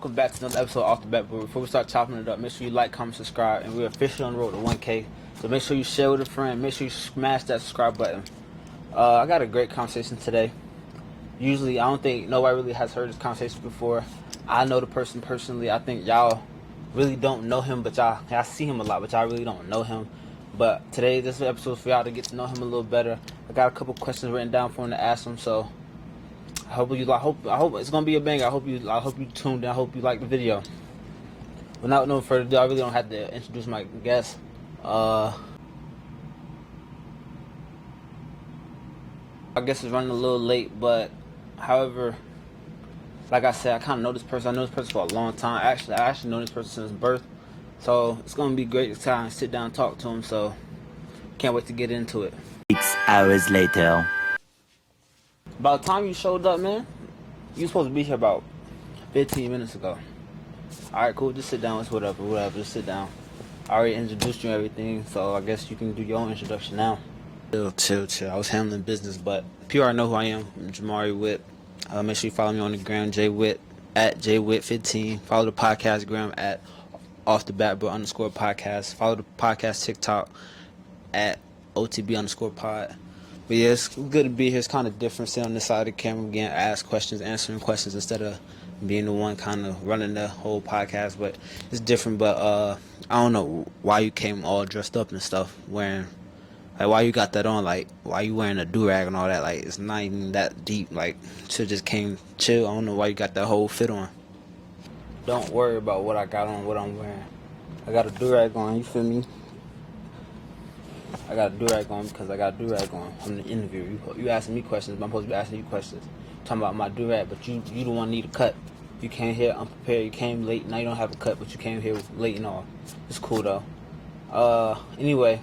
welcome back to another episode of Off the Bat. But before we start chopping it up, make sure you like, comment, subscribe, and we're officially on the road to 1K. So make sure you share with a friend. Make sure you smash that subscribe button. I got a great conversation today. Usually, I don't think nobody really has heard this conversation before. I know the person personally. I think y'all really don't know him, but y'all see him a lot, but y'all really don't know him. But today, this is an episode for y'all to get to know him a little better. I got a couple questions written down for him to ask him, so I hope it's gonna be a banger. I hope you tuned in. I hope you like the video. Without no further ado, I really don't have to introduce my guest. I guess it's running a little late, but however, like I said, I kind of know this person. I know this person for a long time. I actually know this person since birth, so it's gonna be great to kind of sit down and talk to him. So can't wait to get into it. 6 hours later. By the time you showed up, man, you were supposed to be here about 15 minutes ago. Alright, cool, just sit down, it's whatever, just sit down. I already introduced you and everything, so I guess you can do your own introduction now. Chill. I was handling business, but people already know who I am. I'm Jamari Witt. Make sure you follow me on the gram, JWitt, at JWitt15. Follow the podcast gram at _podcast. Follow the podcast TikTok at OTB_pod. But yeah, it's good to be here. It's kind of different sitting on this side of the camera again, answering questions instead of being the one kind of running the whole podcast. But it's different. But I don't know why you came all dressed up and stuff, wearing, like, why you got that on, like, why you wearing a do-rag and all that. Like, it's not even that deep. Like, shit just came chill. I don't know why you got that whole fit on. Don't worry about what I got on, what I'm wearing. I got a do-rag on, you feel me? I got a do-rag on because I got a do-rag on. I'm the interviewer. You asking me questions, but I'm supposed to be asking you questions. Talking about my do-rag, but you the one need a cut. You came here unprepared. You came late. Now you don't have a cut, but you came here late and all. It's cool though. Anyway,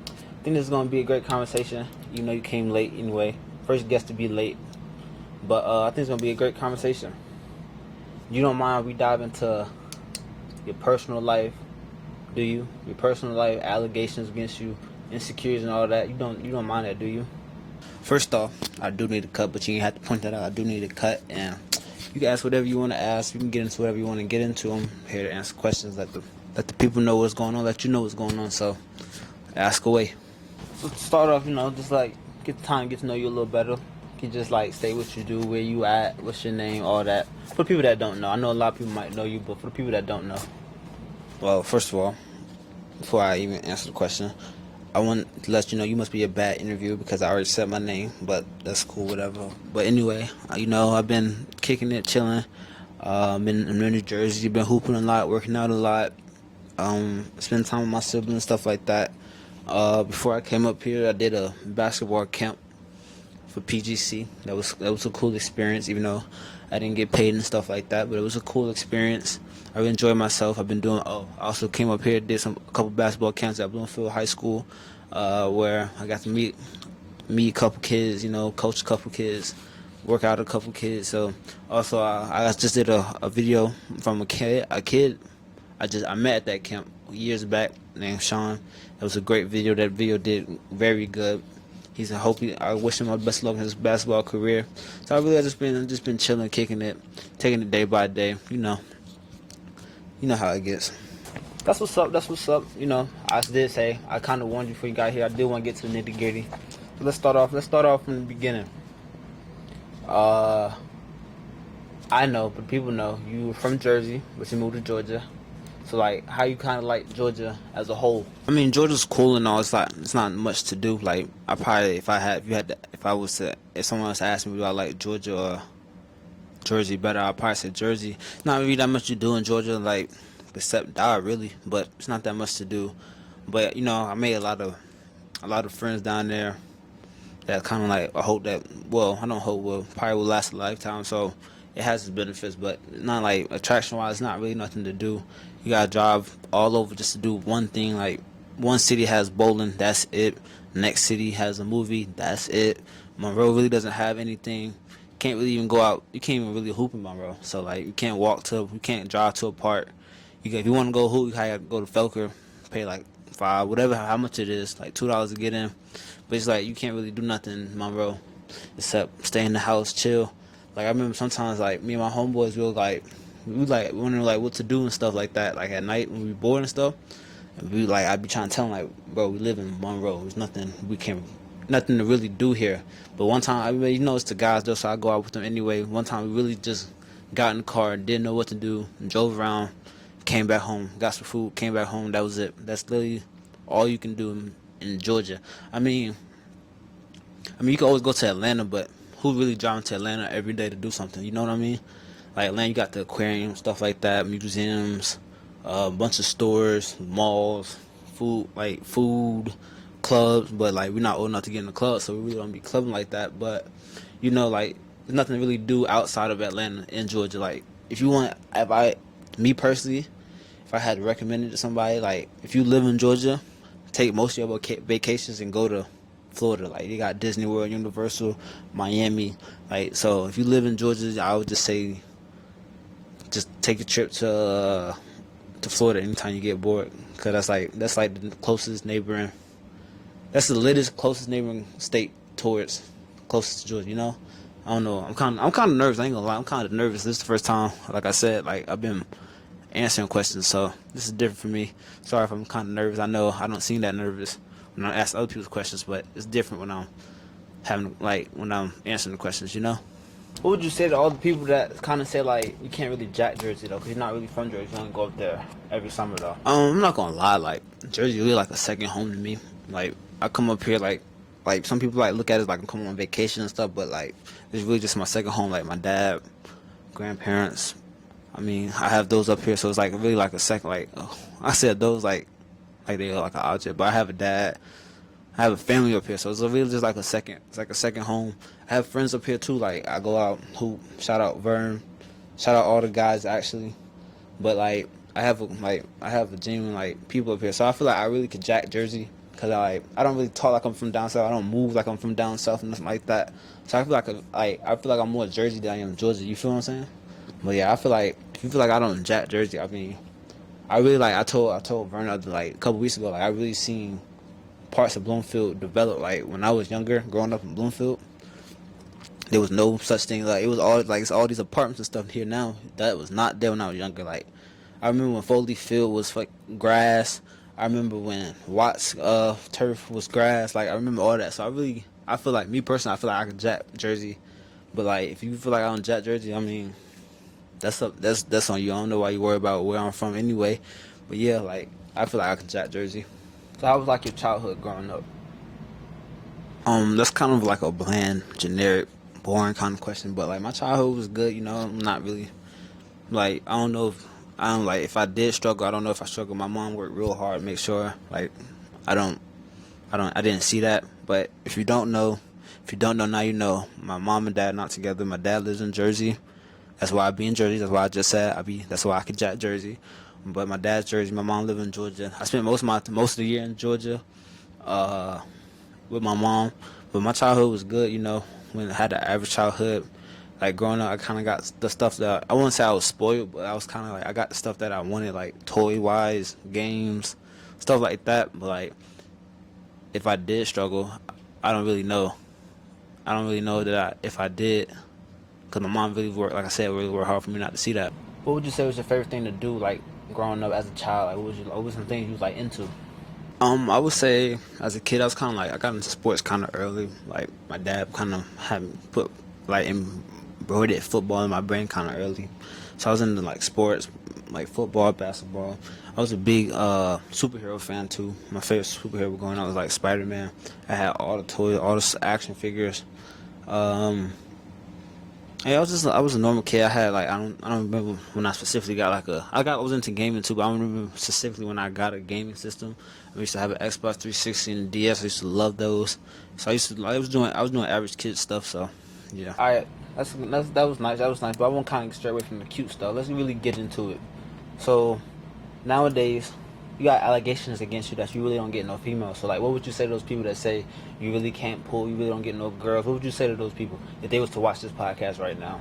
I think this is gonna be a great conversation. You know, you came late anyway. First guest to be late, but I think it's gonna be a great conversation. You don't mind we dive into your personal life? Do you? Your personal life, allegations against you, insecurities and all that. You don't mind that, do you? First off, I do need a cut, but you ain't have to point that out. I do need a cut, and you can ask whatever you want to ask. You can get into whatever you want to get into. I'm here to answer questions. Let the people know what's going on. Let you know what's going on. So ask away. So to start off, just like get to know you a little better. You can just like say what you do, where you at, what's your name, all that. For the people that don't know, I know a lot of people might know you, but for the people that don't know. Well, first of all, before I even answer the question, I want to let you know you must be a bad interviewer because I already said my name, but that's cool, whatever. But anyway, I've been kicking it, chilling. I'm in New Jersey, been hooping a lot, working out a lot, spending time with my siblings, stuff like that. Before I came up here, I did a basketball camp for PGC. That was a cool experience, even though I didn't get paid and stuff like that, but it was a cool experience. I really enjoyed myself. I've been doing. I also came up here, did a couple basketball camps at Bloomfield High School, where I got to meet a couple kids, coach a couple kids, work out a couple kids. So also I just did a video from a kid I met at that camp years back named Sean. It was a great video. That video did very good. I wish him all the best luck in his basketball career. So I really have just been chilling, kicking it, taking it day by day. You know how it gets. That's what's up. I did say I kind of warned you before you got here. I did want to get to the nitty gritty. So let's start off from the beginning. I know, but people know you were from Jersey, but you moved to Georgia. So like, how you kind of like Georgia as a whole? I mean, Georgia's cool and all. It's not much to do. Like, I probably if someone else asked me, do I like Georgia or Jersey better, I'll probably say Jersey. Not really that much to do in Georgia, like, except die really, but it's not that much to do. But I made a lot of friends down there that kind of like, I don't hope probably will last a lifetime. So it has its benefits, but not like attraction wise. It's not really nothing to do. You gotta drive all over just to do one thing. Like, one city has bowling, that's it. Next city has a movie, that's it. Monroe really doesn't have anything. Can't really even go out. You can't even really hoop in Monroe. So like, you can't drive to a park. If you want to go hoop, you gotta go to Felker, pay like $5, how much it is, like $2 to get in. But it's like, you can't really do nothing in Monroe except stay in the house, chill. Like, I remember sometimes, like, me and my homeboys, We like wondering like what to do and stuff like that. Like at night when we bored and stuff, and we like I'd be trying to tell him like, bro, we live in Monroe. There's nothing to really do here. But one time, I mean, it's the guys though, so I go out with them anyway. One time we really just got in the car, didn't know what to do, and drove around, came back home, got some food, came back home. That was it. That's literally all you can do in Georgia. I mean, you can always go to Atlanta, but who really driving to Atlanta every day to do something? You know what I mean? Like Atlanta, you got the aquarium, stuff like that, museums, a bunch of stores, malls, food, clubs. But like we're not old enough to get in the club, so we really don't be clubbing like that. But like there's nothing to really do outside of Atlanta in Georgia. Like me personally, if I had to recommend it to somebody, like if you live in Georgia, take most of your vacations and go to Florida. Like you got Disney World, Universal, Miami. Like so, if you live in Georgia, I would just say, just take a trip to Florida anytime you get bored, cause that's like the closest neighboring. That's the closest neighboring state closest to Georgia. I don't know. I'm kind of nervous. I ain't gonna lie. I'm kind of nervous. This is the first time, like I said, like I've been answering questions, so this is different for me. Sorry if I'm kind of nervous. I know I don't seem that nervous when I ask other people's questions, but it's different when I'm answering the questions. What would you say to all the people that kind of say like you can't really jack Jersey though, because you're not really from Jersey? You only go up there every summer though. I'm not gonna lie. Like Jersey really like a second home to me. Like I come up here like some people like look at it as like I'm coming on vacation and stuff, but like it's really just my second home. Like my dad, grandparents. I mean, I have those up here, so it's like really like a second. Like I said those like they're like an object, but I have a dad. I have a family up here, so it's really just like a second. It's like a second home. I have friends up here too. Like I go out, shout out Vern, shout out all the guys actually. But like I have a genuine like people up here, so I feel like I really could jack Jersey, because I don't really talk like I'm from down south. I don't move like I'm from down south and nothing like that. So I feel like I'm more Jersey than I am Georgia. You feel what I'm saying? But yeah, I feel like if you feel like I don't jack Jersey, I mean, I really like I told Vern like a couple weeks ago, like I really seen parts of Bloomfield develop. Like when I was younger, growing up in Bloomfield, there was no such thing. Like it was all like it's all these apartments and stuff here now. That was not there when I was younger. Like I remember when Foley Field was like grass. I remember when Watts turf was grass. Like I remember all that. So I feel like me personally, I feel like I could jack Jersey. But like if you feel like I don't jack Jersey, I mean, that's on you. I don't know why you worry about where I'm from anyway. But yeah, like I feel like I can jack Jersey. So how was like your childhood growing up? That's kind of like a bland, generic, boring kind of question. But like my childhood was good. I'm not really like I don't like if I did struggle. I don't know if I struggled. My mom worked real hard to make sure like I didn't see that. But if you don't know now you know. My mom and dad not together. My dad lives in Jersey. That's why I be in Jersey. That's why I just said that's why I could jack Jersey. But my dad's Jersey. My mom live in Georgia. I spent most of the year in Georgia, with my mom. But my childhood was good. When I had the average childhood. Like growing up, I kind of got the stuff that I wouldn't say I was spoiled, but I was kind of like I got the stuff that I wanted, like toy wise, games, stuff like that. But like, if I did struggle, I don't really know. I don't really know if I did, because my mom really worked. Like I said, really worked hard for me not to see that. What would you say was your favorite thing to do, like growing up as a child? Like, what was some things you was like into? I would say as a kid, I was kind of like I got into sports kind of early. Like my dad kind of had me put like embroidered football in my brain kind of early, so I was into like sports, like football, basketball. I was a big superhero fan too. My favorite superhero growing up was like Spider-Man. I had all the toys, all the action figures. Yeah, I was a normal kid. I had like I don't remember when I specifically got like I was into gaming too, but I don't remember specifically when I got a gaming system. I used to have an Xbox 360 and a DS. I used to love those. So I was doing average kid stuff. So yeah. All right, that was nice. That was nice, but I want to kind of stray away from the cute stuff. Let's really get into it. So nowadays, you got allegations against you that you really don't get no females. So like, what would you say to those people that say you really can't pull, you really don't get no girls? What would you say to those people if they was to watch this podcast right now?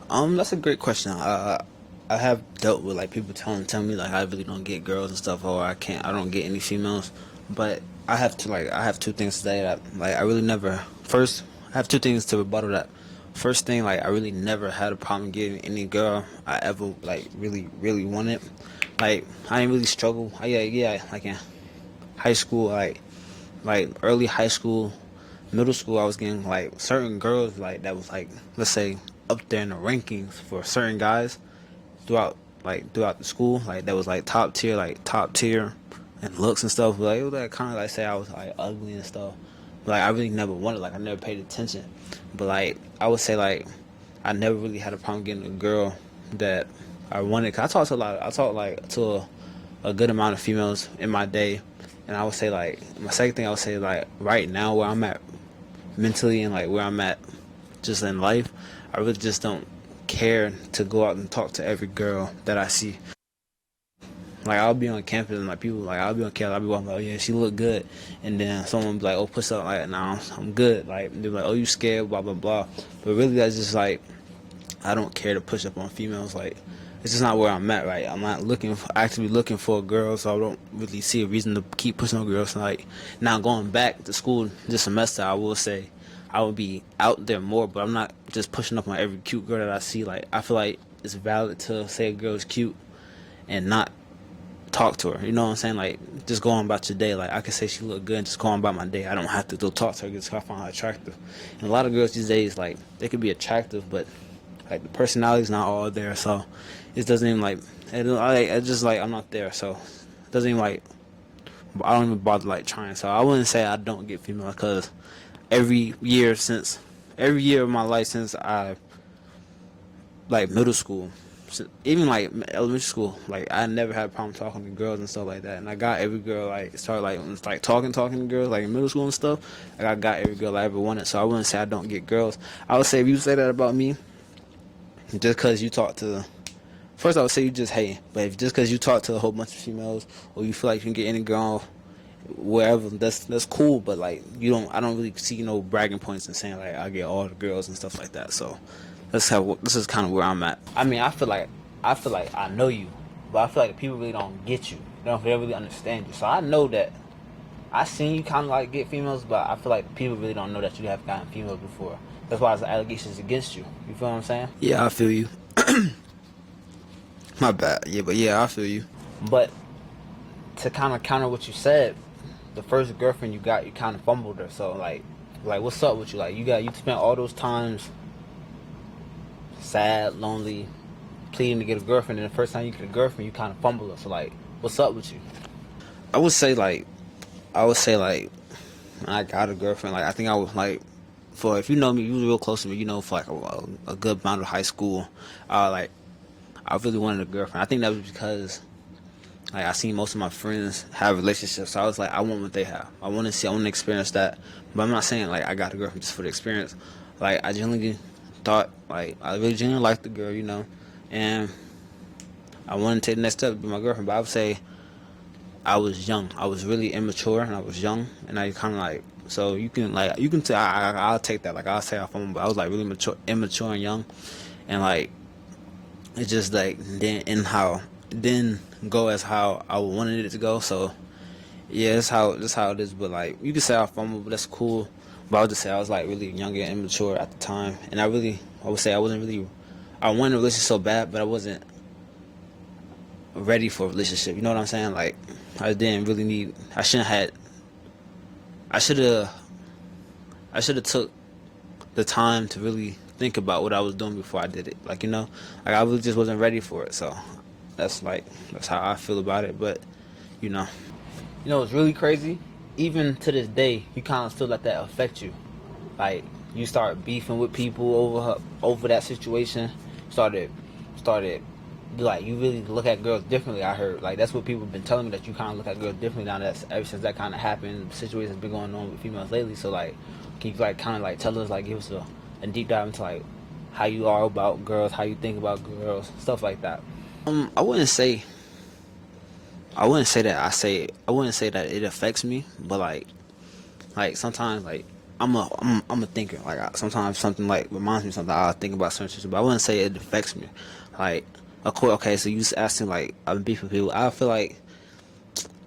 That's a great question. I have dealt with like people telling me like I really don't get girls and stuff, or I don't get any females. But I have two things to say that like I really never. First, I have two things to rebuttal that. First thing, like, I really never had a problem getting any girl I ever like really wanted. Like, I didn't really struggle. Yeah, like in high school, like early high school, middle school, I was getting like certain girls like that was like, let's say, up there in the rankings for certain guys throughout the school, like that was like top tier and looks and stuff. But, like, it was like kind of like say I was like ugly and stuff. But, like, I really never wanted, like, I never paid attention. But, like, I would say, like, I never really had a problem getting a girl that I wanted. Cause I talked like to a good amount of females in my day. And I would say, like, my second thing I would say, like, right now where I'm at mentally and like where I'm at just in life, I really just don't care to go out and talk to every girl that I see. Like, I'll be on campus and like people like I'll be on campus, I'll be walking like, oh yeah, she look good, and then someone be like, oh, push up, like, nah, I'm good. Like, they're like, oh, you scared, blah blah blah. But really, that's just like, I don't care to push up on females. Like, it's just not where I'm at. Right, I'm not actively looking for a girl, so I don't really see a reason to keep pushing on girls. Like, now going back to school this semester, I will say I will be out there more, but I'm not just pushing up on every cute girl that I see. Like, I feel like it's valid to say a girl is cute and not talk to her. You know what I'm saying? Like, just go on about your day. Like, I can say she look good and just go on about my day. I don't have to go talk to her because I find her attractive. And a lot of girls these days, like, they could be attractive, but like the personality's not all there. So it doesn't even like it's just like I'm not there. So it doesn't even like I don't even bother like trying. So I wouldn't say I don't get females because every year of my life since I like middle school, even like elementary school, like I never had a problem talking to girls and stuff like that. And I got every girl, like, started like talking to girls like in middle school and stuff. Like, I got every girl I ever wanted. So I wouldn't say I don't get girls. I would say if you say that about me, just because you talk to, first I would say you just hating. But if just because you talk to a whole bunch of females or you feel like you can get any girl wherever, that's cool. But like, I don't really see no bragging points in saying like I get all the girls and stuff like that. So this is kind of where I'm at. I mean, I feel like I know you, but I feel like people really don't get you. They don't really understand you. So I know that I seen you kind of like get females, but I feel like people really don't know that you have gotten females before. That's why there's allegations against you. You feel what I'm saying? Yeah, I feel you. My bad. Yeah, but yeah, I feel you. But to kind of counter what you said, the first girlfriend you got, you kind of fumbled her. So like what's up with you? Like, you spent all those times sad, lonely, pleading to get a girlfriend, and the first time you get a girlfriend, you kind of fumble her. So like, what's up with you? I would say like when I got a girlfriend, like, I think I was like, for, if you know me, you was real close to me, you know, for like a good amount of high school, like, I really wanted a girlfriend. I think that was because like I seen most of my friends have relationships, so I was like, I want what they have. I want to experience that. But I'm not saying like I got a girlfriend just for the experience. Like, I genuinely thought, like, I really genuinely liked the girl, you know, and I wanted to take the next step to be my girlfriend. But I would say I was young. I was really immature, and I was young, and I kind of like, so you can say I'll take that. Like, I'll say off on, but I was like really immature and young, and like it just like didn't go as how I wanted it to go. So yeah, that's how it is. But like, you can say I fumbled, but that's cool. But I would just say I was like really young and immature at the time, and I would say I wanted a relationship so bad, but I wasn't ready for a relationship. You know what I'm saying? Like, I didn't really need. I should have took the time to really think about what I was doing before I did it. Like, you know, like, I really just wasn't ready for it. So that's how I feel about it. But you know, it's really crazy. Even to this day, you kind of still let that affect you. Like, you start beefing with people over that situation. Started like, you really look at girls differently. I heard, like, that's what people have been telling me, that you kind of look at girls differently now. That's ever since that kind of happened. The situation has been going on with females lately. So like, can you like kind of like tell us, like, give us a deep dive into like how you are about girls, how you think about girls, stuff like that. I wouldn't say that it affects me, but like sometimes, like, I'm a thinker. Like, sometimes something like reminds me of something, I'll think about certain situations, but I wouldn't say it affects me. Like, of course, okay, so you just asking like I'm beef with people. I feel like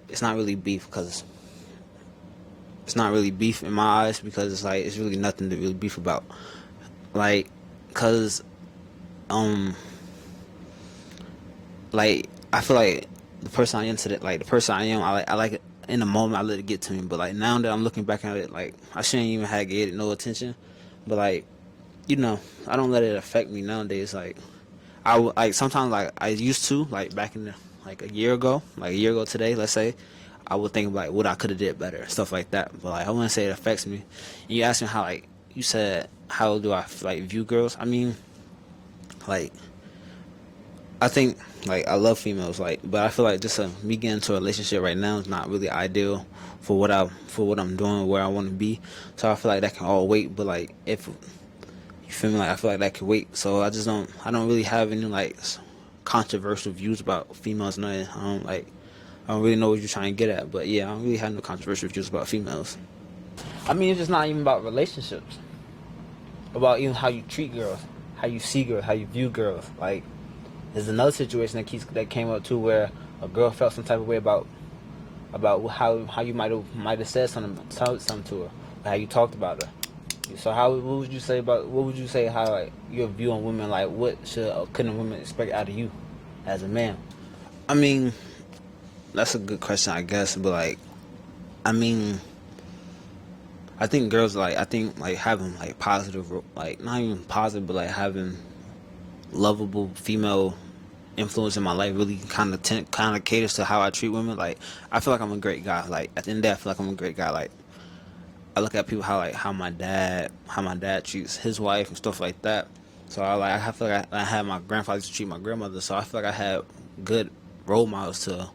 it's not really beef, because it's not really beef in my eyes, because it's like, it's really nothing to really beef about. like, cause um like I feel like the person I am today, like the person I am, I like it in the moment. I let it get to me, but like now that I'm looking back at it, like I shouldn't even have gave it no attention. But like, I don't let it affect me nowadays. Like like sometimes like I used to, like back in like a year ago today, let's say, I would think like what I could have did better, stuff like that. But like I wouldn't say it affects me. And you asked me how, like you said, how do I like view girls? I mean, like I think like I love females, like, but I feel like just me getting into a relationship right now is not really ideal for what I'm doing, where I want to be. So I feel like that can all wait. But like if you feel me, like I feel like that can wait. So I don't really have any like controversial views about females. Nothing. I don't really know what you're trying to get at. But yeah, I don't really have no controversial views about females. I mean, it's just not even about relationships. About even how you treat girls, how you see girls, how you view girls. Like, there's another situation that came up too, where a girl felt some type of way about how you might have said something to her, or how you talked about her. So what would you say how like your view on women, like what couldn't women expect out of you as a man? I mean, that's a good question, I guess, but like, I mean, I think girls like having like positive, like not even positive, but like having lovable female influence in my life really kind of caters to how I treat women. Like I feel like I'm a great guy. Like at the end of the day, I feel like I'm a great guy. Like I look at people how my dad treats his wife and stuff like that. So I feel like I had my grandfather to treat my grandmother. So I feel like I had good role models to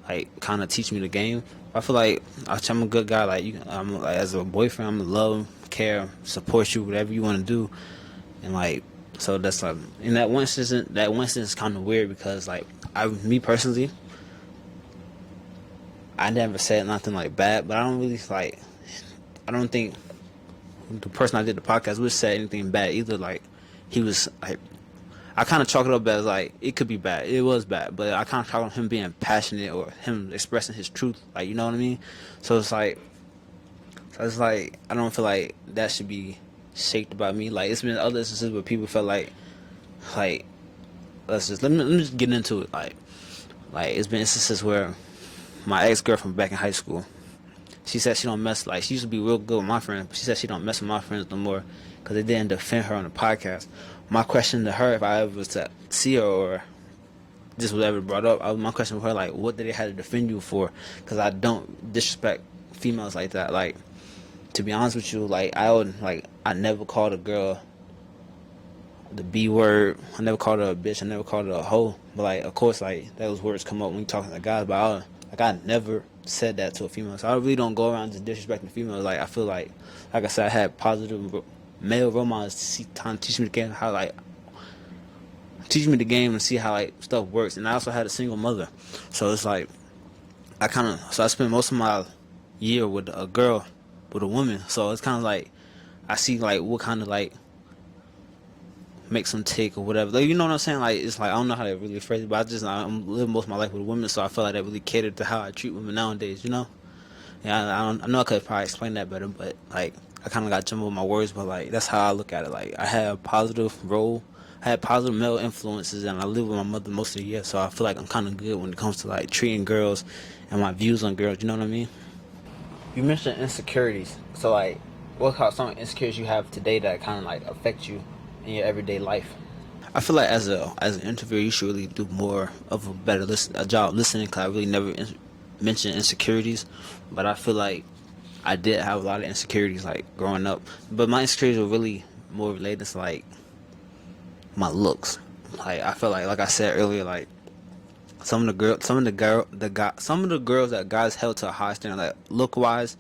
like kind of teach me the game. I feel like I'm a good guy. Like I'm like as a boyfriend, I'm gonna love, care, support you, whatever you want to do, and like so that's like in that one instance is kind of weird because like me personally, I never said nothing like bad, but I don't really like. I don't think the person I did the podcast with said anything bad either. Like he was like, I kind of chalk it up as like it could be bad. It was bad, but I kind of chalk on him being passionate or him expressing his truth. Like you know what I mean? So it's like I don't feel like that should be shaped by me. Like it's been other instances where people felt like let me just get into it. Like it's been instances where my ex girlfriend back in high school. She said she don't mess, like she used to be real good with my friends, but she said she don't mess with my friends no more because they didn't defend her on the podcast. My question to her, if I ever was to see her or this was ever brought up, my question to her, like, what did they have to defend you for? Because I don't disrespect females like that. Like, to be honest with you, like I never called a girl the B word. I never called her a bitch. I never called her a hoe. But like, of course, like those words come up when you talking to guys. But I never said that to a female. So I really don't go around just disrespecting females. Like I feel like I said, I had positive male role models to teach me the game, how like teach me the game and see how like stuff works. And I also had a single mother, so it's like I spent most of my year with a girl, with a woman. So it's kind of like I see like what kind of like makes them tick or whatever. Like, you know what I'm saying? Like it's like I don't know how to really phrase it, but I'm living most of my life with women, so I feel like that really catered to how I treat women nowadays. You know? Yeah, I know I could probably explain that better, but like I kind of got jumbled with my words, but like that's how I look at it. Like I had positive male influences, and I lived with my mother most of the year, so I feel like I'm kind of good when it comes to like treating girls and my views on girls. You know what I mean? You mentioned insecurities, so like, what are some insecurities you have today that kind of like affect you in your everyday life? I feel like as an interviewer, you should really do more of a job listening, because I really never mentioned insecurities, but I feel like I did have a lot of insecurities like growing up, but my insecurities were really more related to like my looks. Like I feel like I said earlier, like some of the girls that guys held to a high standard, like look wise,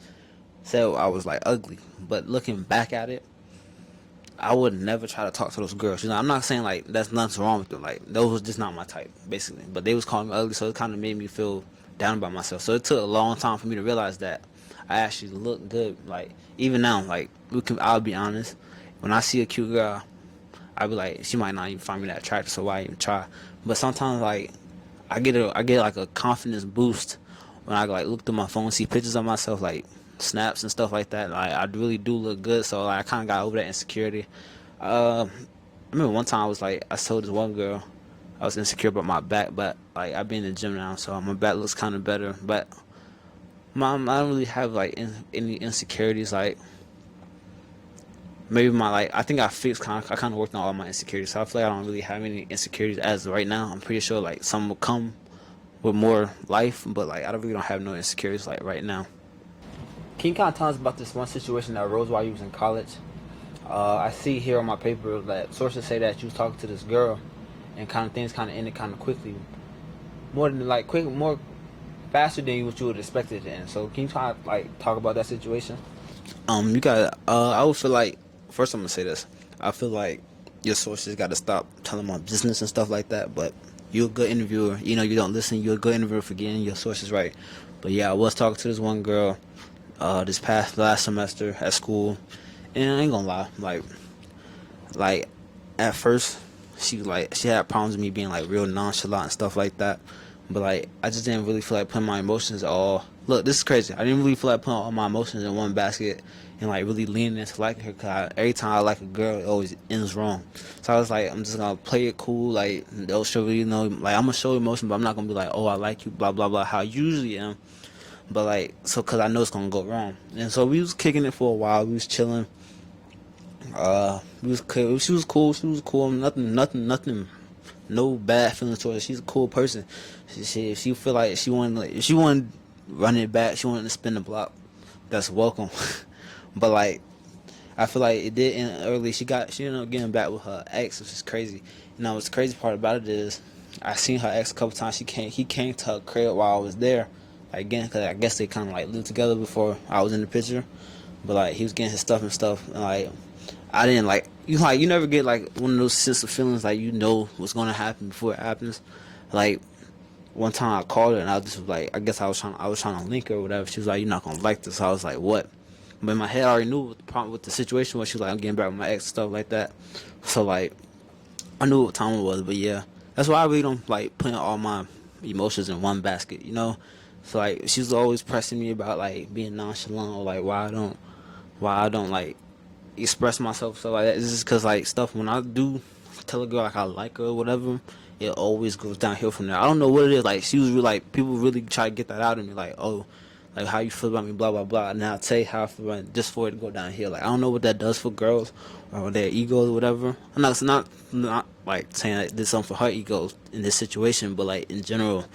said I was like ugly, but looking back at it, I would never try to talk to those girls. You know, I'm not saying like that's nothing wrong with them. Like those was just not my type, basically. But they was calling me ugly, so it kind of made me feel down about myself. So it took a long time for me to realize that I actually look good. Like even now, like I'll be honest. When I see a cute girl, I'll be like, she might not even find me that attractive, so why even try? But sometimes like I get like a confidence boost when I like look through my phone, see pictures of myself, like snaps and stuff like that. Like I really do look good, so like, I kind of got over that insecurity. I remember one time I told this one girl I was insecure about my back, but like I be in the gym now, so my back looks kind of better. But I don't really have like any insecurities. Like maybe my like I think I kind of worked on all my insecurities, so I feel like I don't really have any insecurities as of right now. I'm pretty sure like some will come with more life, but like I don't have no insecurities like right now. Can you kind of tell us about this one situation that arose while you was in college? I see here on my paper that sources say that you was talking to this girl, and kind of things kind of ended kind of quickly, more faster than what you would expect it to end. So can you kind of like talk about that situation? You got. I would feel like first I'm gonna say this. I feel like your sources got to stop telling my business and stuff like that. But you're a good interviewer. You know you don't listen. You're a good interviewer for getting your sources right. But yeah, I was talking to this one girl, this past last semester at school, and I ain't gonna lie, like at first she had problems with me being like real nonchalant and stuff like that. But like I just didn't really feel like putting my emotions all. Look, this is crazy. I didn't really feel like putting all my emotions in one basket and like really leaning into liking her. Cause every time I like a girl, it always ends wrong. So I was like, I'm just gonna play it cool. Like they'll show like I'm gonna show emotion, but I'm not gonna be like, oh, I like you, blah blah blah. How I usually am. But like, so cause I know it's gonna go wrong. And so we was kicking it for a while. We was chilling. She was cool. She was cool. Nothing. No bad feelings towards her. She's a cool person. She feel like if she wanted to run it back, she wanted to spin the block. That's welcome. But like, I feel like it did end early. She ended up getting back with her ex, which is crazy. You know, what's the crazy part about it is, I seen her ex a couple times. He came to her crib while I was there. Like, again, cause I guess they kind of like lived together before I was in the picture. But like, he was getting his stuff and stuff. And like, I didn't you never get like one of those sense of feelings like you know what's gonna happen before it happens. Like one time I called her and I was just like, I guess I was trying to link her or whatever. She was like, you're not gonna like this. So I was like, what? But in my head I already knew what the problem with the situation was. She was like, I'm getting back with my ex and stuff like that. So like I knew what time it was. But yeah, that's why I really don't like putting all my emotions in one basket, you know. So like she was always pressing me about like being nonchalant or like why I don't like express myself so like that. It's just because like stuff when I do tell a girl like I like her or whatever, it always goes downhill from there. I don't know what it is. Like she was really, like people really try to get that out of me. Like, oh, like how you feel about me, blah blah blah. And I'll tell you how I feel about it just for it to go downhill. Like I don't know what that does for girls or their egos or whatever. I'm not like saying like did something for her egos in this situation, but like in general.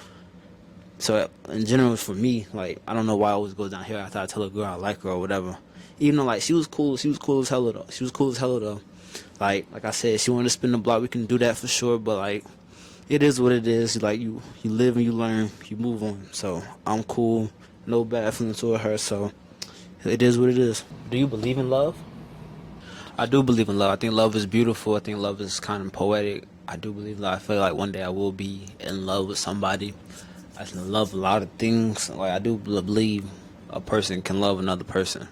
So in general, for me, like I don't know why it always goes downhill after I tell a girl I like her or whatever. Even though like she was cool as hell though. She was cool as hell though. Like I said, she wanted to spin the block. We can do that for sure. But like, it is what it is. Like you live and you learn, you move on. So I'm cool. No bad feelings toward her. So it is what it is. Do you believe in love? I do believe in love. I think love is beautiful. I think love is kind of poetic. I do believe that. I feel like one day I will be in love with somebody. I love a lot of things. Like I do believe a person can love another person.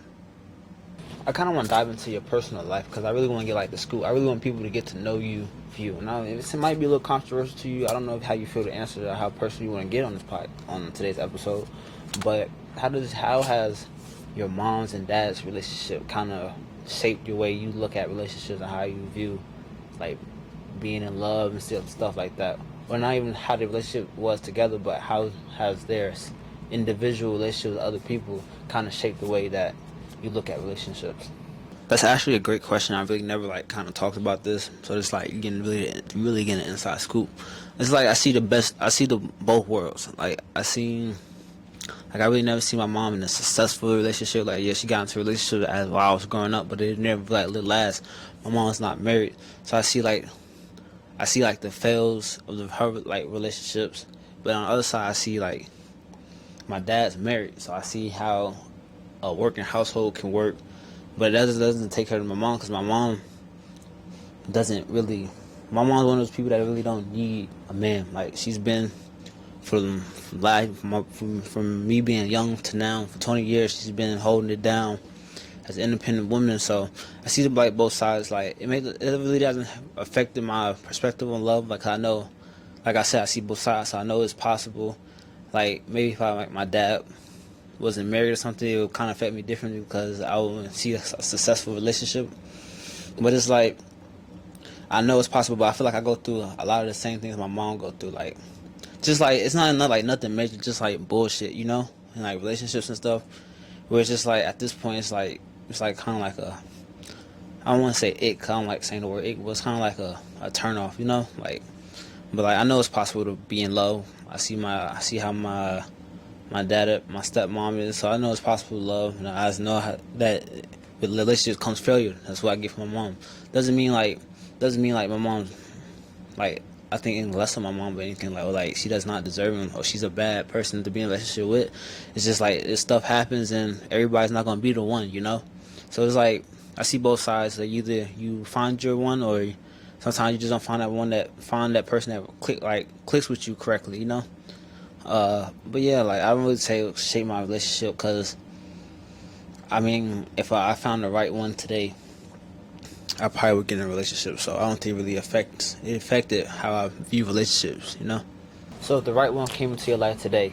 I kind of want to dive into your personal life because I really want to get like the scoop. I really want people to get to know you for you. Now, it might be a little controversial to you. I don't know how you feel to answer that, how personal you want to get on this on today's episode. But how has your mom's and dad's relationship kind of shaped your way you look at relationships and how you view like being in love and stuff like that? Or not even how the relationship was together, but how has their individual relationships with other people kind of shaped the way that you look at relationships? That's actually a great question. I really never like kind of talked about this, so it's like getting really getting an inside scoop. It's like I see the both worlds. Like I really never see my mom in a successful relationship. Like yeah, she got into a relationship as while I was growing up, but it never like last. My mom's not married, so I see like the fails of her like relationships, but on the other side I see like my dad's married, so I see how a working household can work, but that doesn't take care of my mom because my mom doesn't really. My mom's one of those people that really don't need a man. Like she's been from life from me being young to now for 20 years. She's been holding it down as an independent woman. So I see like both sides. Like it really hasn't affected my perspective on love. Like I know, like I said, I see both sides. So I know it's possible. Like maybe if like my dad wasn't married or something, it would kind of affect me differently because I wouldn't see a successful relationship. But it's like I know it's possible, but I feel like I go through a lot of the same things my mom go through. Like, just like it's not like nothing major, just like bullshit, and like relationships and stuff. Where it's just like at this point, it's like kind of like a, I don't want to say ick, 'cause I don't like saying the word ick, but it's kind of like a turn off, like. But like I know it's possible to be in love. I see how my dad, my stepmom is, so I know it's possible to love, and I just know that with relationships comes failure. That's what I get from my mom. Doesn't mean like my mom's like I think anything less of my mom, but anything like, or like she does not deserve him, or she's a bad person to be in a relationship with. It's just like this stuff happens, and everybody's not gonna be the one. So it's like I see both sides. Like either you find your one, or sometimes you just don't find that person that clicks with you correctly. But yeah, like I don't really say shape my relationship, because I mean, if I found the right one today, I probably would get in a relationship. So I don't think it really affected how I view relationships. So if the right one came into your life today,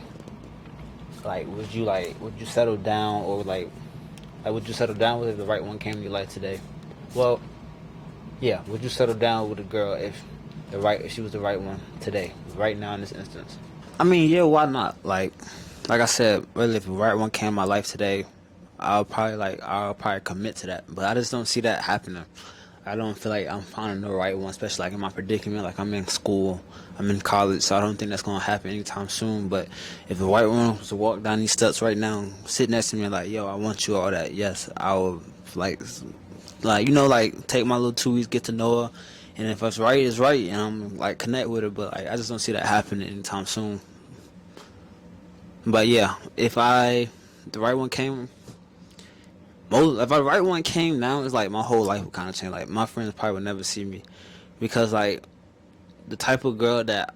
would you settle down, or would you settle down with if the right one came to your life today? Well, yeah, would you settle down with a girl if she was the right one today, right now in this instance? I mean, yeah, why not? Like I said, really, if the right one came in my life today, I'll probably commit to that. But I just don't see that happening. I don't feel like I'm finding the right one, especially like in my predicament. Like I'm in school, I'm in college, so I don't think that's gonna happen anytime soon. But if the right one was to walk down these steps right now, sit next to me, like, yo, I want you, all that, yes, I will, like take my little 2 weeks, get to know her, and if it's right, it's right, and I'm like connect with her. But like I just don't see that happening anytime soon. But yeah, the right one came, if the right one came now, it's like my whole life would kind of change. Like my friends probably would never see me, because like the type of girl the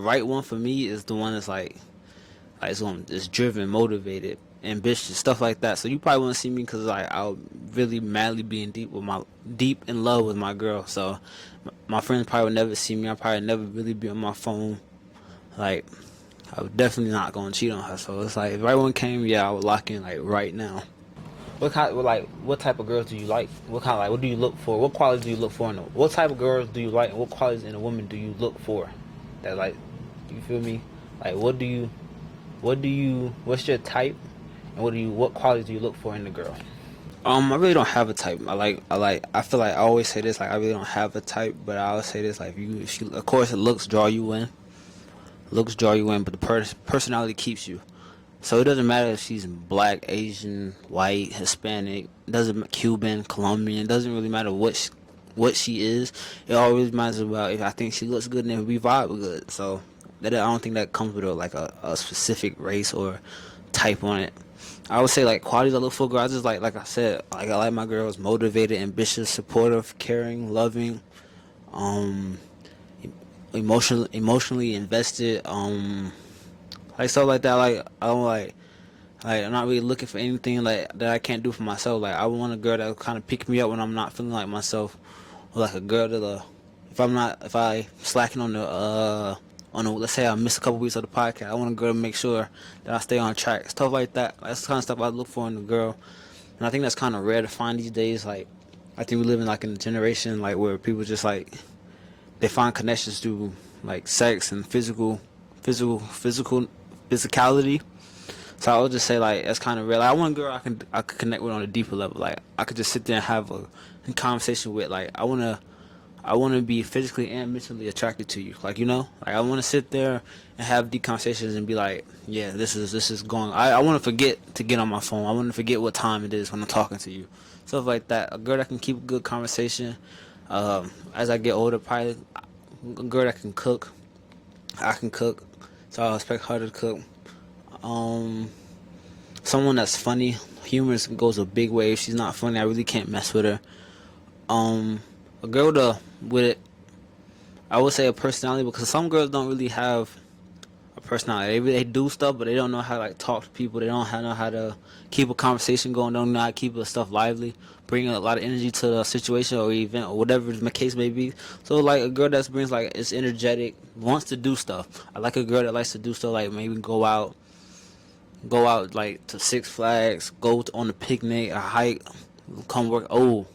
right one for me is the one that's is driven, motivated, ambitious, stuff like that. So you probably won't see me, because like I'll really madly be deep in love with my girl. So my friends probably would never see me. I probably never really be on my phone. Like I would definitely not gonna cheat on her. So it's like if the right one came, yeah, I would lock in like right now. What type of girls do you like? What do you look for? What qualities do you look for what type of girls do you like, and what qualities in a woman do you look for? That like, you feel me? Like what's your type, and what qualities do you look for in a girl? I really don't have a type. I feel like I always say this, like I really don't have a type, but I always say this, like if you of course, looks draw you in. But the personality keeps you. So it doesn't matter if she's black, Asian, white, Hispanic, doesn't Cuban, Colombian. It doesn't really matter what she is. It always matters about if I think she looks good and if we vibe good. So I don't think that comes with a specific race or type on it. I would say like qualities I look for girl. I just like I said, like I like my girls motivated, ambitious, supportive, caring, loving, um, emotionally invested, like stuff like that. Like I don't like I'm not really looking for anything like that I can't do for myself. Like I want a girl that will kind of pick me up when I'm not feeling like myself, or like a girl that if I slacking on the let's say I miss a couple weeks of the podcast, I want a girl to make sure that I stay on track, stuff like that. That's the kind of stuff I look for in a girl, and I think that's kind of rare to find these days. Like I think we live in like in a generation like where people just like they find connections through like sex and physicality. So I would just say like that's kind of real. Like, I want a girl I could connect with on a deeper level. Like I could just sit there and have a conversation with. Like I wanna be physically and mentally attracted to you. Like like I wanna sit there and have deep conversations and be like, yeah, this is going. I wanna forget to get on my phone. I wanna forget what time it is when I'm talking to you. Stuff like that. A girl that can keep a good conversation. As I get older, probably a girl that can cook. I can cook, so I expect her to cook. Um, Someone that's funny. Humor goes a big way. If she's not funny, I really can't mess with her. A girl with it, I would say a personality, because some girls don't really have a personality. They do stuff, but they don't know how to like talk to people. They don't know how to keep a conversation going. Don't know how to keep the stuff lively. Bring a lot of energy to the situation or event or whatever the case may be. So like a girl that brings like is energetic, wants to do stuff. I like a girl that likes to do stuff, like maybe go out like to Six Flags, on a picnic, a hike, come work. Oh,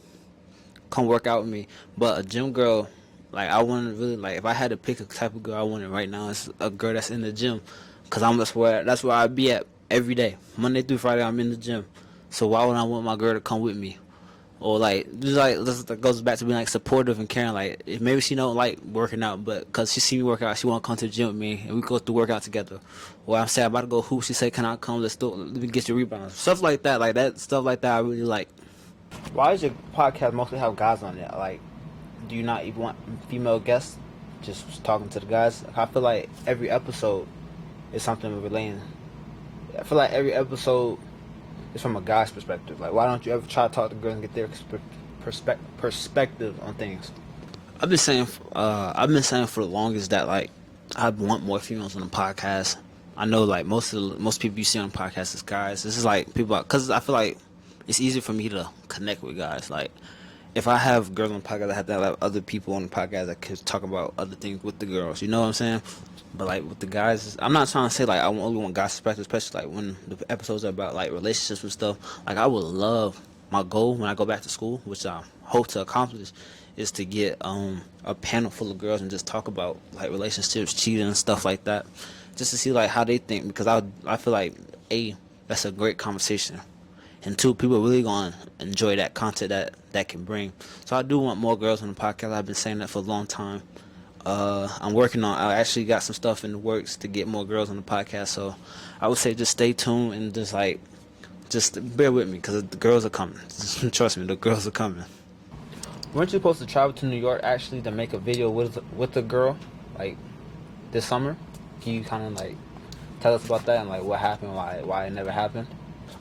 come work out with me. But a gym girl, like I want to really like if I had to pick a type of girl I wanted right now, it's a girl that's in the gym, cause that's where I be at every day, Monday through Friday. I'm in the gym, so why would I want my girl to come with me? Or like just like this goes back to being like supportive and caring. Like if maybe she don't like working out, but cause she see me work out, she want to come to the gym with me and we go through workout together. Or I'm saying I'm about to go hoop, she say, can I come? Let me get your rebounds. Stuff like that, stuff like that. I really like. Why does your podcast mostly have guys on it? Like, do you not even want female guests? Just talking to the guys. I feel like every episode is something relating. I feel like every episode is from a guy's perspective. Like, why don't you ever try to talk to girls and get their perspective on things? I've been saying for the longest that like I want more females on the podcast. I know like most people you see on the podcast is guys. This is like people because I feel like it's easier for me to connect with guys. Like if I have girls on the podcast, I have to have other people on the podcast that could talk about other things with the girls. You know what I'm saying? But like with the guys, I'm not trying to say like I only want guys' perspective, especially like when the episodes are about like relationships and stuff. Like I would love, my goal when I go back to school, which I hope to accomplish, is to get a panel full of girls and just talk about like relationships, cheating and stuff like that, just to see like how they think, because I feel like that's a great conversation. And two, people are really going to enjoy that content that can bring. So I do want more girls on the podcast. I've been saying that for a long time. I actually got some stuff in the works to get more girls on the podcast. So I would say just stay tuned and just bear with me, because the girls are coming. Trust me, the girls are coming. Weren't you supposed to travel to New York actually to make a video with a girl, like this summer? Can you kind of like tell us about that and like what happened, why it never happened?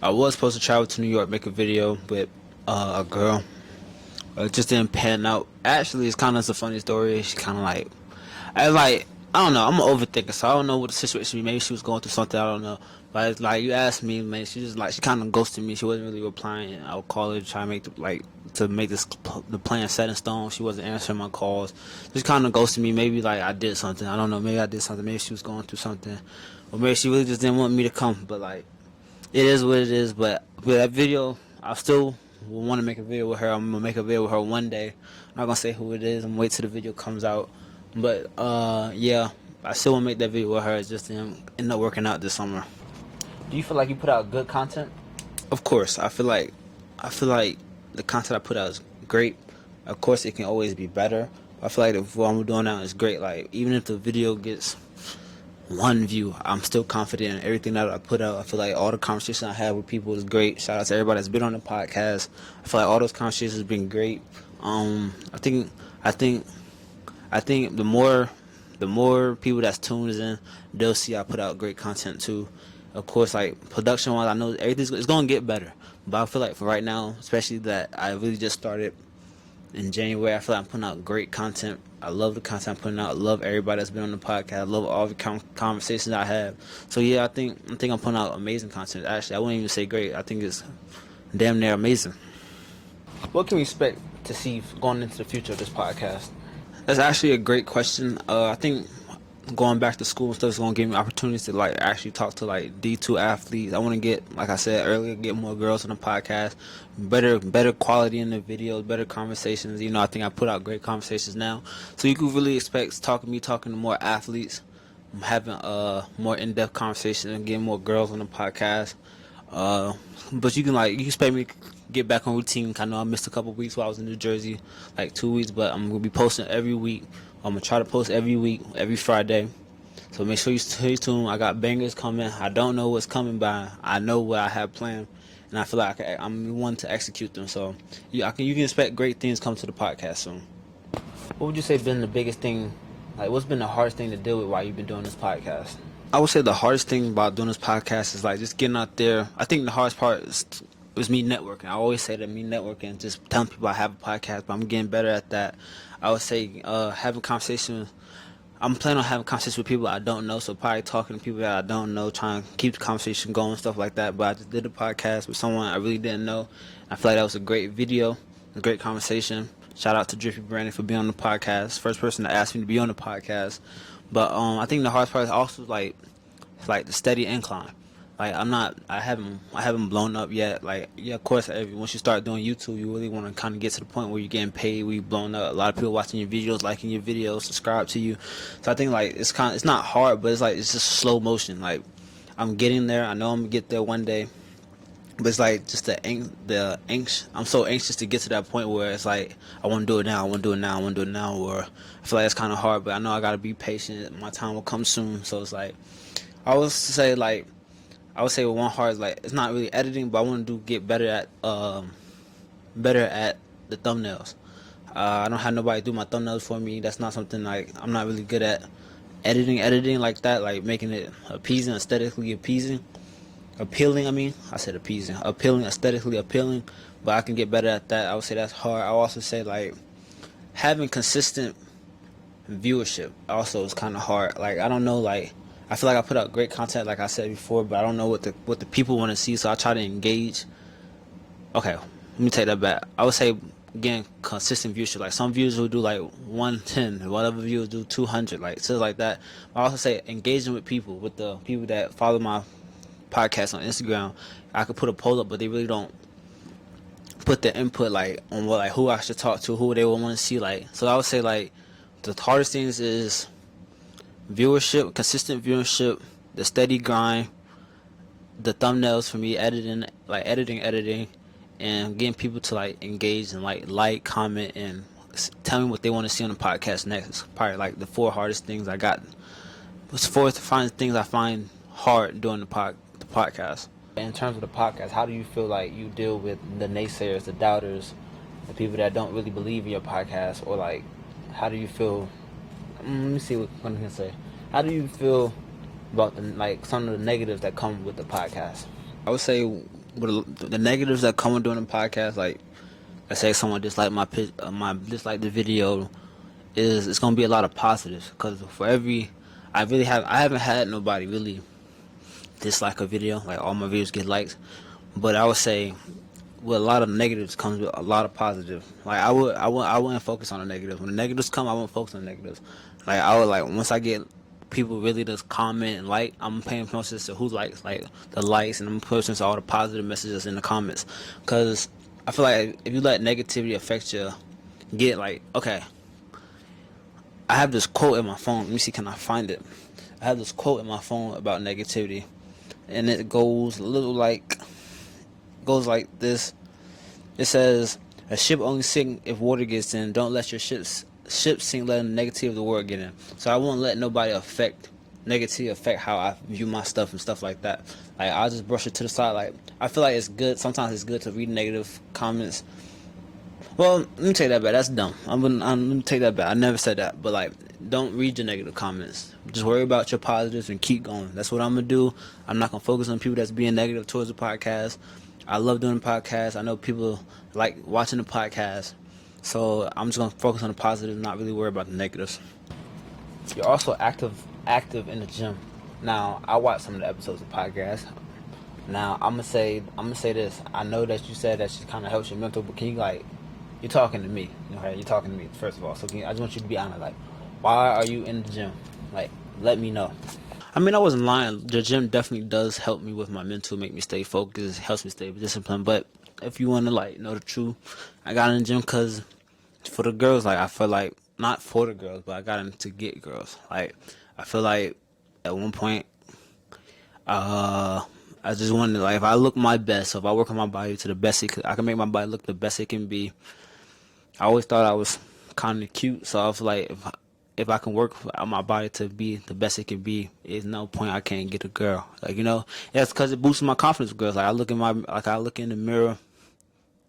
I was supposed to travel to New York, make a video with a girl. It just didn't pan out. Actually, it's kind of a funny story. She kind of I don't know. I'm an overthinker, so I don't know what the situation was. Maybe she was going through something. I don't know. But it's like you asked me, man. She just she kind of ghosted me. She wasn't really replying. I would call her to try to make the plan set in stone. She wasn't answering my calls. Just kind of ghosted me. Maybe like I did something. I don't know. Maybe I did something. Maybe she was going through something, or maybe she really just didn't want me to come. But like, it is what it is. But with that video, I still want to make a video with her. I'm gonna make a video with her one day. I'm not gonna say who it is. I'm gonna wait till the video comes out. But yeah, I still want to make that video with her. It just didn't end up working out this summer. Do you feel like you put out good content? Of course. I feel like the content I put out is great. Of course, it can always be better. I feel like what I'm doing now is great. Like even if the video gets one view, I'm still confident in everything that I put out. I feel like all the conversations I have with people is great. Shout out to everybody that's been on the podcast. I feel like all those conversations have been great. I think the more people that's tuned in, they'll see I put out great content too. Of course, like production wise, I know everything's gonna get better. But I feel like for right now, especially that I really just started in January, I feel like I'm putting out great content. I love the content I'm putting out. I love everybody that's been on the podcast. I love all the conversations I have. So yeah, I think I'm putting out amazing content. Actually, I wouldn't even say great. I think it's damn near amazing. What can we expect to see going into the future of this podcast? That's actually a great question. I think going back to school and stuff is going to give me opportunities to like actually talk to like D2 athletes. I want to get, like I said earlier, get more girls on the podcast, better quality in the videos, better conversations. You know, I think I put out great conversations now, so you can really expect talking to more athletes, having more in-depth conversations and getting more girls on the podcast. But you can expect me to get back on routine. I know I missed a couple weeks while I was in New Jersey, like 2 weeks, but I'm gonna be posting every week. I'm gonna try to post every week, every Friday. So make sure you stay tuned. I got bangers coming. I don't know what's coming, but I know what I have planned, and I feel like I'm one to execute them. So you can expect great things come to the podcast soon. What would you say been the biggest thing? Like, what's been the hardest thing to deal with while you've been doing this podcast? I would say the hardest thing about doing this podcast is like just getting out there. I think the hardest part was me networking. I always say that me networking, just telling people I have a podcast, but I'm getting better at that. I would say having conversations. I'm planning on having conversations with people I don't know, so probably talking to people that I don't know, trying to keep the conversation going, stuff like that. But I just did a podcast with someone I really didn't know. I feel like that was a great video, a great conversation. Shout out to Drippy Brandon for being on the podcast. First person to ask me to be on the podcast. But I think the hardest part is also like the steady incline. Like I haven't blown up yet. Like yeah, of course, once you start doing YouTube, you really want to kind of get to the point where you're getting paid, where you blown up. A lot of people watching your videos, liking your videos, subscribe to you. So I think like it's not hard, but it's just slow motion. Like I'm getting there. I know I'm gonna get there one day. But it's like just I'm so anxious to get to that point where it's like I want to do it now, I want to do it now, I want to do it now. Or I feel like it's kind of hard, but I know I gotta be patient. My time will come soon. So it's like I would say with one heart is like it's not really editing, but I want to get better at the thumbnails. I don't have nobody do my thumbnails for me. That's not something like I'm not really good at editing like that, like making it appeasing, aesthetically appealing. I mean, I said appeasing, appealing, aesthetically appealing. But I can get better at that. I would say that's hard. I would also say like having consistent viewership also is kind of hard. Like I don't know, like I feel like I put out great content, like I said before, but I don't know what the people want to see. So I try to engage. Okay, let me take that back. I would say again consistent viewership. Like some viewers will do like 110, whatever viewers do 200, like stuff like that. I also say engaging with people, with the people that follow my podcast on Instagram. I could put a poll up, but they really don't put the input like on what like who I should talk to, who they would want to see. Like so, I would say like the hardest things is viewership, consistent viewership, the steady grind, the thumbnails for me, editing, and getting people to like engage and like, comment, and tell me what they want to see on the podcast next. Probably like the four hardest things I got. It's four to find things I find hard doing the podcast. In terms of the podcast, how do you feel like you deal with the naysayers, the doubters, the people that don't really believe in your podcast, or like, how do you feel? Let me see what I can say. How do you feel about some of the negatives that come with the podcast? I would say with the negatives that come with doing the podcast, like let's say someone dislike dislike the video, it's gonna be a lot of positives because for every I haven't had nobody really dislike a video. Like all my videos get likes, but I would say with a lot of negatives comes with a lot of positive. Like I wouldn't focus on the negatives. When the negatives come, I won't focus on the negatives. Like I would like once I get people really just comment and like, I'm paying attention to who likes, like the likes, and I'm paying attention to all the positive messages in the comments. Cause I feel like if you let negativity affect you, okay. I have this quote in my phone. Let me see, can I find it? I have this quote in my phone about negativity, and it goes like this. It says, "A ship only sinks if water gets in. Don't let your ship sink, letting the negativity of the world get in." So I won't let nobody affect how I view my stuff and stuff like that. Like I'll just brush it to the side. Like I feel like it's good. Sometimes it's good to read negative comments. Well, let me take that back. That's dumb. Let me take that back. I never said that. But like, don't read your negative comments. Just worry about your positives and keep going. That's what I'm gonna do. I'm not gonna focus on people that's being negative towards the podcast. I love doing the podcast. I know people like watching the podcast. So I'm just gonna focus on the positives, not really worry about the negatives. You're also active in the gym. Now I watch some of the episodes of the podcast. Now I'm gonna say this. I know that you said that she kind of helps your mental, but can you you're talking to me, you're talking to me first of all. So I just want you to be honest. Like, why are you in the gym? Like, let me know. I mean, I wasn't lying. The gym definitely does help me with my mental, make me stay focused, helps me stay disciplined. But if you want to know the truth, I got in the gym because for the girls, I feel like not for the girls, but I got in to get girls. Like, I feel like at one point, I just wanted if I look my best, so if I work on my body to the best I can make my body look the best it can be. I always thought I was kind of cute, so I was like, if I can work on my body to be the best it can be, there's no point I can't get a girl. That's because it boosts my confidence with girls. I look in the mirror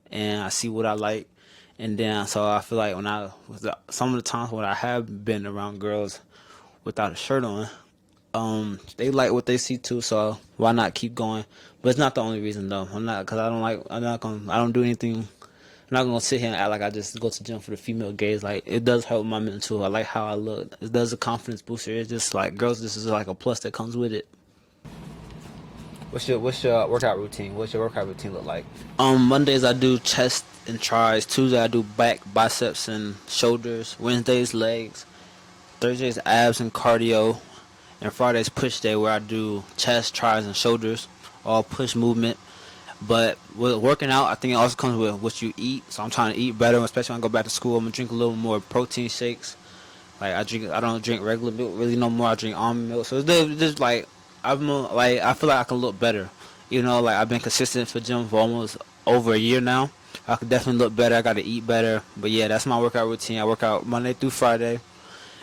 and I see what I like, and then so I feel like some of the times when I have been around girls without a shirt on, they like what they see too. So why not keep going? But it's not the only reason though. I don't do anything. I'm not gonna sit here and act like I just go to the gym for the female gaze. Like, it does help my mental. I like how I look. It does a confidence booster. It's just like girls. This is like a plus that comes with it. What's your workout routine? What's your workout routine look like? Mondays I do chest and tries. Tuesday I do back, biceps, and shoulders. Wednesdays legs. Thursdays abs and cardio. And Friday's push day where I do chest, tries, and shoulders. all push movement. But with working out, I think it also comes with what you eat. So I'm trying to eat better, especially when I go back to school. I'm gonna drink a little more protein shakes. Like I don't drink regular milk really no more. I drink almond milk. So it's just like I feel like I can look better. You know, like I've been consistent for gym for almost over a year now. I could definitely look better. I got to eat better. But yeah, that's my workout routine. I work out Monday through Friday,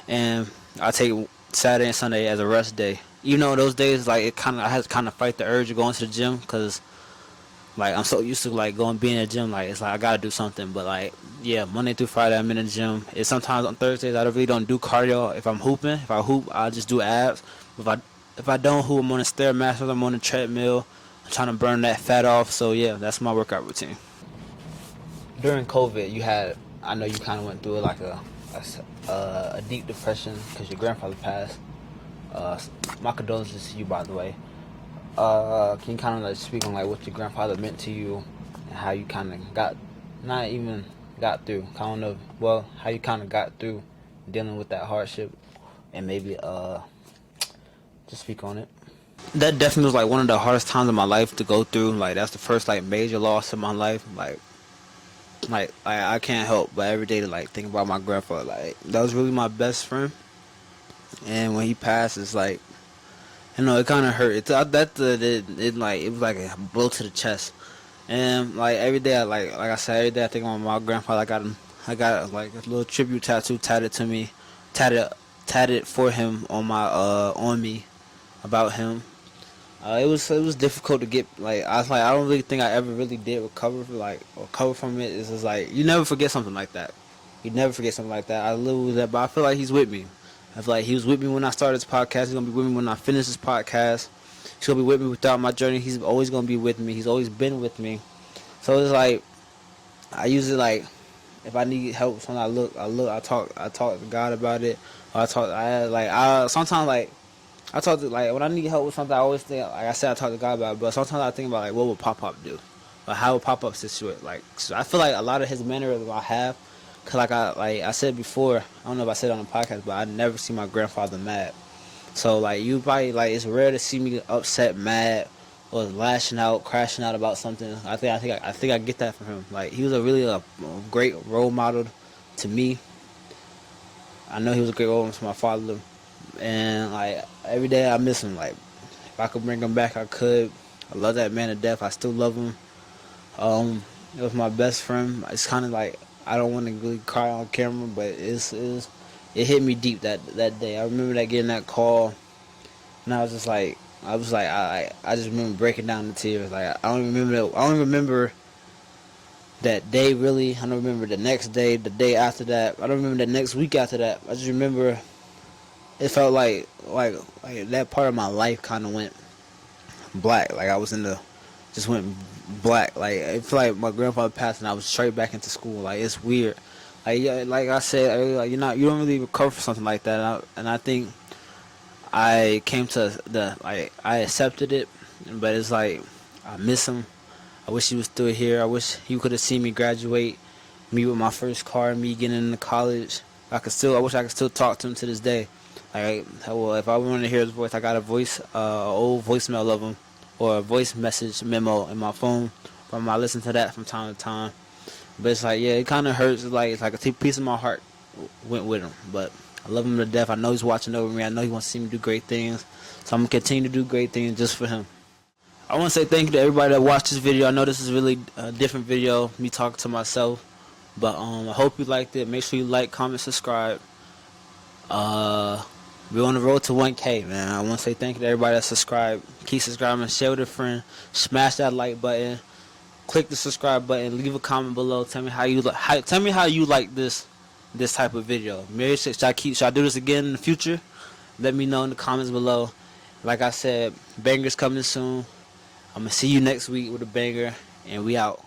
and I take Saturday and Sunday as a rest day. You know, those days like I had to kind of fight the urge of going to the gym because like I'm so used to like going being in the gym. Like it's like I gotta do something. But like yeah, Monday through Friday I'm in the gym. It's sometimes on Thursdays I really don't do cardio. If I'm hooping, if I hoop, I just do abs. If I don't hoop, I'm on a stairmaster. I'm on a treadmill. I'm trying to burn that fat off. So yeah, that's my workout routine. During COVID, I know you kind of went through like a deep depression because your grandfather passed. My condolences to you, by the way. Can you kind of like speak on like what your grandfather meant to you and how you kind of not even got through, how you kind of got through dealing with that hardship, and maybe just speak on it. That definitely was like one of the hardest times of my life to go through. Like that's the first like major loss in my life. Like I can't help but every day to like think about my grandfather. Like that was really my best friend, and when he passed, it's like, you know, it kind of hurt. It was like a blow to the chest. And like every day, like I said, every day I think about my grandfather. I got like a little tribute tattoo tatted for him on me about him. It was difficult to get. Like I don't really think I ever really did recover from it. It's just like you never forget something like that. You never forget something like that. I live with that, but I feel like he's with me. I feel like he was with me when I started this podcast. He's gonna be with me when I finish this podcast. He's gonna be with me throughout my journey. He's always gonna be with me. He's always been with me. So it's like I usually like if I need help, sometimes I talk to God about it. Or sometimes like I talk to like when I need help with something. I always think like I said I talk to God about it. But sometimes I think about like what would Pop do, or how would Pop situate. Like so I feel like a lot of his mannerisms I have. Cause like I said before, I don't know if I said it on the podcast, but I never see my grandfather mad. So like you probably like it's rare to see me upset, mad, or lashing out, crashing out about something. I think I get that from him. Like he was a great role model to me. I know he was a great role model to my father, and like every day I miss him. Like if I could bring him back, I could. I love that man to death. I still love him. It was my best friend. It's kind of like I don't want to really cry on camera, but it hit me deep that day. I remember getting that call, and I was like, I just remember breaking down the tears. Like I don't remember that day really. I don't remember the next day, the day after that. I don't remember the next week after that. I just remember it felt like that part of my life kind of went black. Like I was just went black. Like I feel like my grandfather passed and I was straight back into school. Like it's weird. Like yeah, like I said, like you don't really recover from something like that. And I think I came to I accepted it, but it's like I miss him. I wish he was still here. I wish he could have seen me graduate, me with my first car, me getting into college. I wish I could still talk to him to this day. Like well, if I want to hear his voice, I got old voicemail of him, or a voice message memo in my phone. I listen to that from time to time. But it's like, yeah, it kind of hurts. It's like a piece of my heart went with him. But I love him to death. I know he's watching over me. I know he wants to see me do great things. So I'm going to continue to do great things just for him. I want to say thank you to everybody that watched this video. I know this is really a different video, me talking to myself. But I hope you liked it. Make sure you like, comment, subscribe. We're on the road to 1K, man. I want to say thank you to everybody that subscribed. Keep subscribing, share with a friend, smash that like button, click the subscribe button, leave a comment below. Tell me how you like this type of video. Maybe should I do this again in the future? Let me know in the comments below. Like I said, bangers coming soon. I'm gonna see you next week with a banger, and we out.